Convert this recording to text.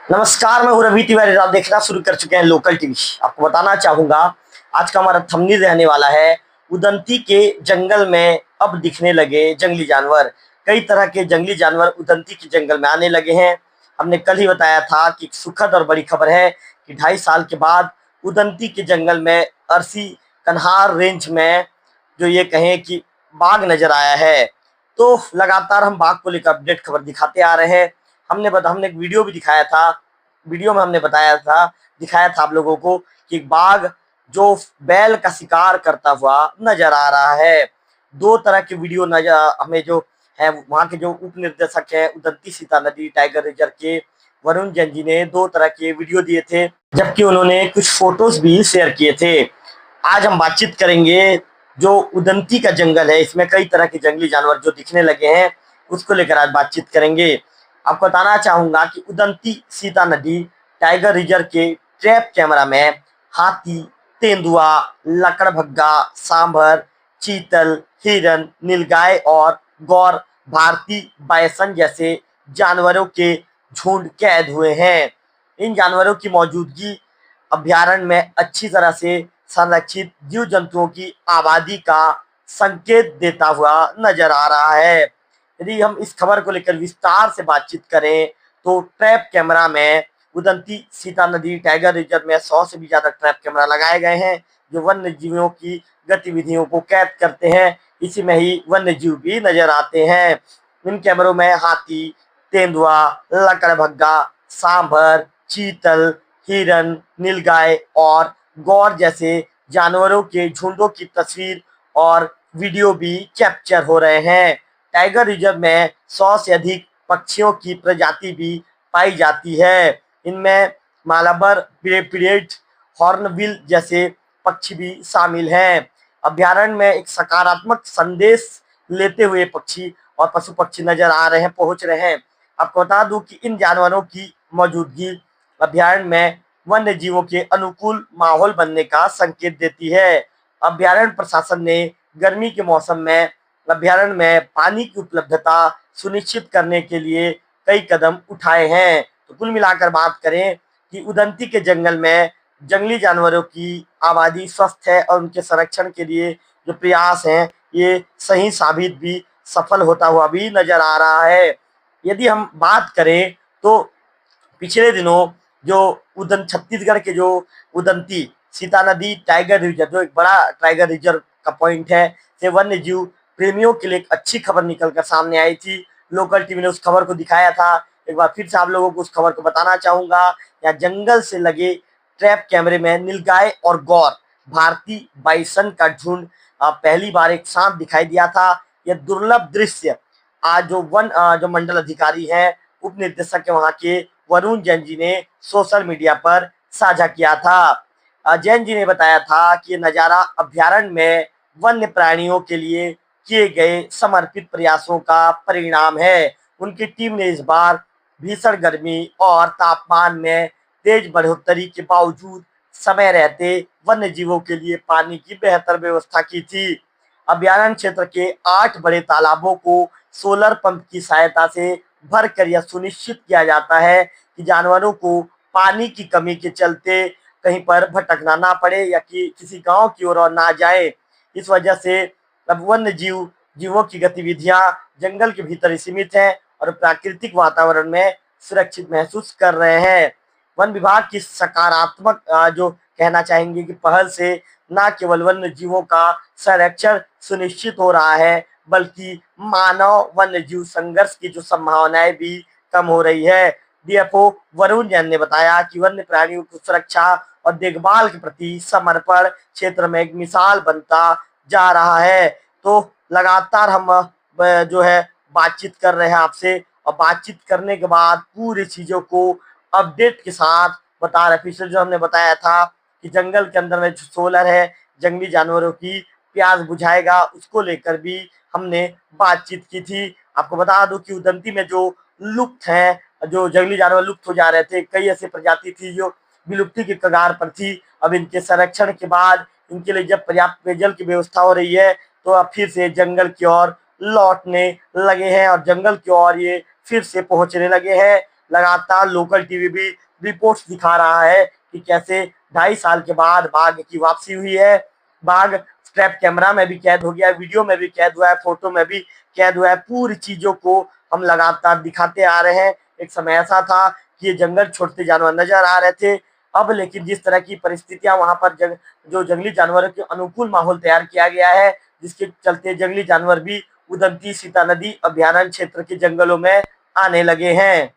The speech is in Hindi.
नमस्कार, मैं हूं रवि तिवारी। आप देखना शुरू कर चुके हैं लोकल टीवी। आपको बताना चाहूंगा, आज का हमारा थंबनेल रहने वाला है उदंती के जंगल में अब दिखने लगे जंगली जानवर। कई तरह के जंगली जानवर उदंती के जंगल में आने लगे हैं। हमने कल ही बताया था कि एक सुखद और बड़ी खबर है कि 2.5 साल के बाद उदंती के जंगल में अरसी कन्हार रेंज में जो ये कहें कि बाघ नजर आया है। तो लगातार हम बाघ को लेकर अपडेट खबर दिखाते आ रहे हैं। हमने एक वीडियो भी दिखाया था। वीडियो में हमने दिखाया था आप लोगों को कि बाघ जो बैल का शिकार करता हुआ नजर आ रहा है। दो तरह के वीडियो नजर हमें जो है, वहाँ के जो उप निर्देशक है उदंती सीता नदी टाइगर रिजर्व के वरुण जैन जी ने 2 तरह के वीडियो दिए थे, जबकि उन्होंने कुछ फोटोज भी शेयर किए थे। आज हम बातचीत करेंगे जो उदंती का जंगल है, इसमें कई तरह के जंगली जानवर जो दिखने लगे हैं उसको लेकर आज बातचीत करेंगे। आपको बताना चाहूंगा कि उदंती सीता नदी टाइगर रिजर्व के ट्रैप कैमरा में हाथी, तेंदुआ, लकड़भग्गा, सांभर, चीतल, हिरन, नीलगाय और गौर भारतीय बायसन जैसे जानवरों के झुंड कैद हुए हैं। इन जानवरों की मौजूदगी अभ्यारण्य में अच्छी तरह से संरक्षित जीव जंतुओं की आबादी का संकेत देता हुआ नजर आ रहा है। यदि हम इस खबर को लेकर विस्तार से बातचीत करें तो ट्रैप कैमरा में उदंती सीता नदी टाइगर रिजर्व में 100 से भी ज्यादा ट्रैप कैमरा लगाए गए हैं जो वन्य जीवों की गतिविधियों को कैद करते हैं। इसी में ही वन्य जीव भी नजर आते हैं। इन कैमरों में हाथी, तेंदुआ, लकड़भग्गा, सांभर, चीतल, हिरन, नीलगाय और गौर जैसे जानवरों के झुंडों की तस्वीर और वीडियो भी कैप्चर हो रहे हैं। टाइगर रिजर्व में 100 से अधिक पक्षियों की प्रजाति भी पाई जाती है। इनमें मालाबर पिरेट, हॉर्नबिल जैसे पक्षी भी शामिल हैं। अभ्यारण्य में एक सकारात्मक संदेश लेते हुए पक्षी और पशु पक्षी नजर आ रहे हैं, पहुंच रहे हैं। आपको बता दूं कि इन जानवरों की मौजूदगी अभ्यारण्य में वन्य जीवों के अनुकूल माहौल बनने का संकेत देती है। अभ्यारण्य प्रशासन ने गर्मी के मौसम में अभ्यारण्य में पानी की उपलब्धता सुनिश्चित करने के लिए कई कदम उठाए हैं। तो कुल मिलाकर बात करें कि उदंती के जंगल में जंगली जानवरों की आबादी स्वस्थ है और उनके संरक्षण के लिए जो प्रयास हैं ये सही साबित भी सफल होता हुआ भी नजर आ रहा है। यदि हम बात करें तो पिछले दिनों जो उदन छत्तीसगढ़ के जो उदंती सीता नदी टाइगर रिजर्व जो एक बड़ा टाइगर रिजर्व का पॉइंट है, से वन्य जीव प्रेमियों के लिए एक अच्छी खबर निकलकर सामने आई थी। लोकल टीवी ने उस खबर को दिखाया था। एक बार फिर से आप लोगों को उस खबर को बताना चाहूंगा। यहाँ जंगल से लगे ट्रैप कैमरे में नीलगाय और गौर भारतीय बाइसन का झुंड पहली बार एक साथ दिखाई दिया था। यह दुर्लभ दृश्य आज जो मंडल अधिकारी हैं, उप निर्देशक है वहां के वरुण जैन जी ने सोशल मीडिया पर साझा किया था। जैन जी ने बताया था कि ये नजारा अभ्यारण्य में वन्य प्राणियों के लिए किए गए समर्पित प्रयासों का परिणाम है। उनकी टीम ने इस बार भीषण गर्मी और तापमान में तेज बढ़ोतरी के बावजूद समय रहते वन्य जीवों के लिए पानी की बेहतर व्यवस्था की थी। अभ्यारण्य क्षेत्र के 8 बड़े तालाबों को सोलर पंप की सहायता से भरकर यह सुनिश्चित किया जाता है कि जानवरों को पानी की कमी के चलते कहीं पर भटकना ना पड़े या कि किसी गांव की ओर ना जाए। इस वजह से अब वन्य जीवों की गतिविधियां जंगल के भीतर ही सीमित हैं और प्राकृतिक वातावरण में सुरक्षित महसूस कर रहे हैं। वन विभाग की सकारात्मक जो कहना चाहेंगे कि पहल से न केवल वन्य जीवों का संरक्षण सुनिश्चित हो रहा है, बल्कि मानव वन्य जीव संघर्ष की जो संभावनाएं भी कम हो रही है। डीएफओ वरुण जैन ने बताया कि वन्य प्राणियों की सुरक्षा और देखभाल के प्रति समर्पण क्षेत्र में एक मिसाल बनता जा रहा है। तो लगातार हम जो है बातचीत कर रहे हैं आपसे, और बातचीत करने के बाद पूरी चीजों को अपडेट के साथ बता रहे। पिछले जो हमने बताया था कि जंगल के अंदर में जो सोलर है जंगली जानवरों की प्यास बुझाएगा, उसको लेकर भी हमने बातचीत की थी। आपको बता दूं कि उदंती में जो लुप्त हैं, जो जंगली जानवर लुप्त हो जा रहे थे, कई ऐसी प्रजाति थी जो विलुप्ति के कगार पर थी। अब इनके संरक्षण के बाद इनके लिए जब पर्याप्त पेयजल की व्यवस्था हो रही है तो अब फिर से जंगल की ओर लौटने लगे हैं और जंगल की ओर ये फिर से पहुंचने लगे हैं। लगातार लोकल टीवी भी रिपोर्ट्स दिखा रहा है कि कैसे 2.5 साल के बाद बाघ की वापसी हुई है। बाघ ट्रैप कैमरा में भी कैद हो गया है, वीडियो में भी कैद हुआ है, फोटो में भी कैद हुआ है। पूरी चीजों को हम लगातार दिखाते आ रहे हैं। एक समय ऐसा था कि ये जंगल छोड़ते जानवर नजर आ रहे थे, अब लेकिन जिस तरह की परिस्थितियां वहां पर जो जंगली जानवरों के अनुकूल माहौल तैयार किया गया है, जिसके चलते जंगली जानवर भी उदंती सीता नदी अभयारण्य क्षेत्र के जंगलों में आने लगे हैं।